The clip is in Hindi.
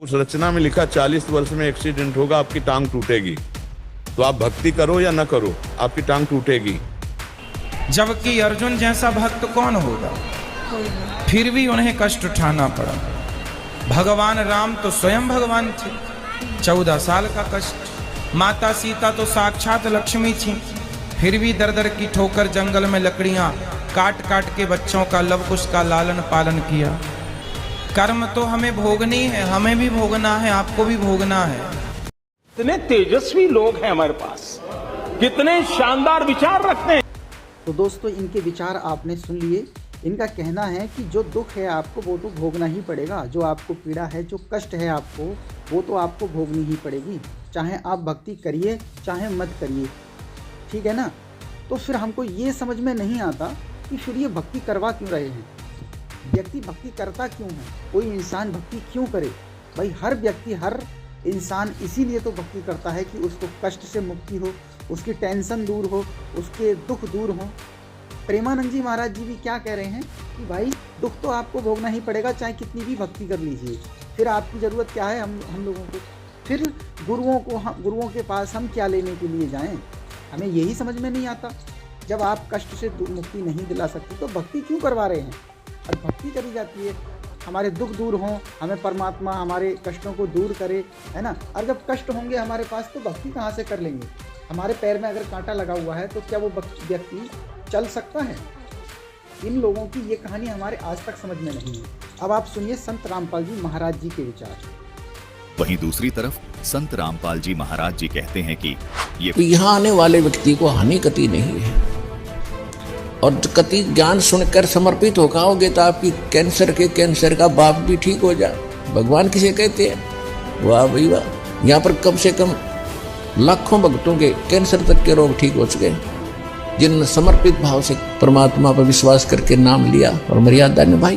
उस रचना में लिखा 40 वर्ष में एक्सीडेंट होगा, आपकी टांग टूटेगी। तो आप भक्ति करो या न करो, आपकी टांग टूटेगी। जबकि अर्जुन जैसा भक्त कौन होगा, फिर भी उन्हें कष्ट उठाना पड़ा। भगवान राम तो स्वयं भगवान थे, 14 साल का कष्ट। माता सीता तो साक्षात लक्ष्मी थी, फिर भी दर दर की ठोकर जंगल में लकड़ियां काट काट के बच्चों का लव कुश का लालन पालन किया। कर्म तो हमें भोगनी है, हमें भी भोगना है, आपको भी भोगना है। कितने तेजस्वी लोग हैं हमारे पास, कितने शानदार विचार रखते हैं। तो दोस्तों, इनके विचार आपने सुन लिए। इनका कहना है कि जो दुख है आपको वो तो भोगना ही पड़ेगा, जो आपको पीड़ा है, जो कष्ट है आपको, वो तो आपको भोगनी ही पड़ेगी, चाहे आप भक्ति करिए चाहे मत करिए, ठीक है ना। तो फिर हमको ये समझ में नहीं आता कि फिर ये भक्ति करवा क्यों रहे हैं, व्यक्ति भक्ति करता क्यों है, कोई इंसान भक्ति क्यों करे। भाई हर व्यक्ति, हर इंसान इसीलिए तो भक्ति करता है कि उसको कष्ट से मुक्ति हो, उसकी टेंशन दूर हो, उसके दुख दूर हो। प्रेमानंद जी महाराज जी भी क्या कह रहे हैं कि भाई दुख तो आपको भोगना ही पड़ेगा, चाहे कितनी भी भक्ति कर लीजिए। फिर आपकी ज़रूरत क्या है हम लोगों को, फिर गुरुओं के पास हम क्या लेने के लिए जाएं। हमें यही समझ में नहीं आता। जब आप कष्ट से मुक्ति नहीं दिला सकते तो भक्ति क्यों करवा रहे हैं। और भक्ति करी जाती है हमारे दुख दूर हों, हमें परमात्मा हमारे कष्टों को दूर करे, है ना। और जब कष्ट होंगे हमारे पास तो भक्ति कहाँ से कर लेंगे। हमारे पैर में अगर कांटा लगा हुआ है तो क्या वो व्यक्ति चल सकता है। इन लोगों की ये कहानी हमारे आज तक समझ में नहीं है। अब आप सुनिए संत रामपाल जी महाराज जी के विचार। वहीं दूसरी तरफ संत रामपाल जी महाराज जी कहते हैं कि ये तो यहाँ आने वाले व्यक्ति को हानि कति नहीं है, और कति ज्ञान सुनकर समर्पित हो आओगे तो आपकी कैंसर का बाप भी ठीक हो जाए। भगवान किसे कहते हैं, वाह भाई वाह। यहाँ पर कम से कम लाखों भक्तों के कैंसर तक के रोग ठीक हो चुके, जिन समर्पित भाव से परमात्मा पर विश्वास करके नाम लिया और मर्यादा निभाई।